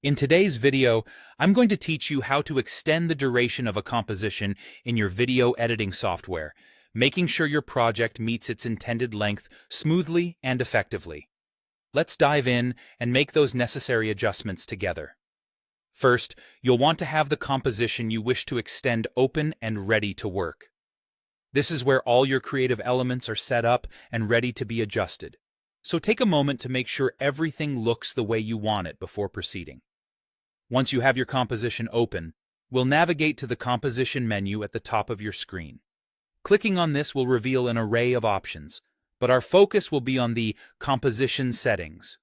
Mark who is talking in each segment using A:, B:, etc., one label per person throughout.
A: In today's video, I'm going to teach you how to extend the duration of a composition in your video editing software, making sure your project meets its intended length smoothly and effectively. Let's dive in and make those necessary adjustments together. First, you'll want to have the composition you wish to extend open and ready to work. This is where all your creative elements are set up and ready to be adjusted. So take a moment to make sure everything looks the way you want it before proceeding. Once you have your composition open, we'll navigate to the Composition menu at the top of your screen. Clicking on this will reveal an array of options, but our focus will be on the Composition settings.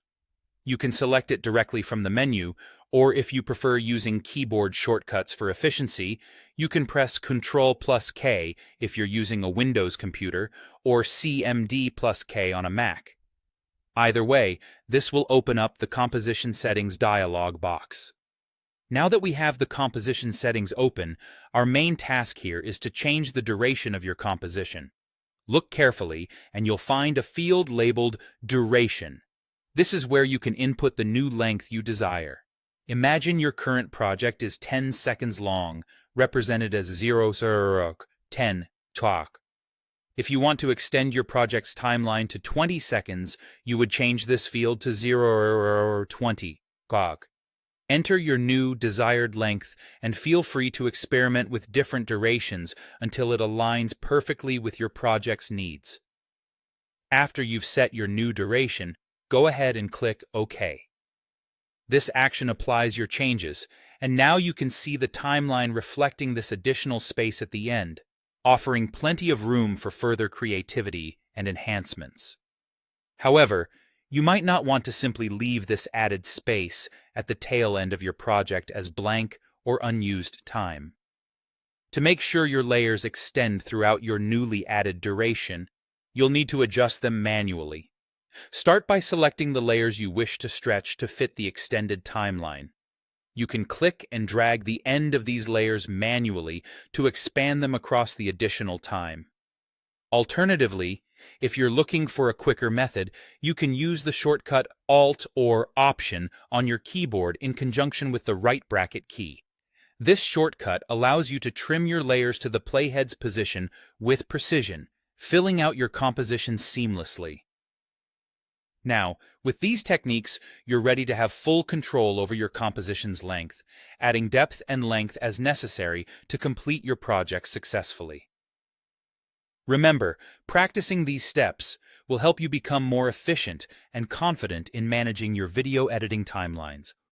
A: You can select it directly from the menu, or if you prefer using keyboard shortcuts for efficiency, you can press Ctrl+K if you're using a Windows computer, or CMD+K on a Mac. Either way, this will open up the Composition Settings dialog box. Now that we have the composition settings open, our main task here is to change the duration of your composition. Look carefully, and you'll find a field labeled Duration. This is where you can input the new length you desire. Imagine your current project is 10 seconds long, represented as 10 talk. If you want to extend your project's timeline to 20 seconds, you would change this field to 20 talk. Enter your new desired length and feel free to experiment with different durations until it aligns perfectly with your project's needs. After you've set your new duration, go ahead and click OK. This action applies your changes, and now you can see the timeline reflecting this additional space at the end, offering plenty of room for further creativity and enhancements. However, you might not want to simply leave this added space at the tail end of your project as blank or unused time. To make sure your layers extend throughout your newly added duration, you'll need to adjust them manually. Start by selecting the layers you wish to stretch to fit the extended timeline. You can click and drag the end of these layers manually to expand them across the additional time. Alternatively, if you're looking for a quicker method, you can use the shortcut Alt or Option on your keyboard in conjunction with the right bracket key. This shortcut allows you to trim your layers to the playhead's position with precision, filling out your composition seamlessly. Now, with these techniques, you're ready to have full control over your composition's length, adding depth and length as necessary to complete your project successfully. Remember, practicing these steps will help you become more efficient and confident in managing your video editing timelines.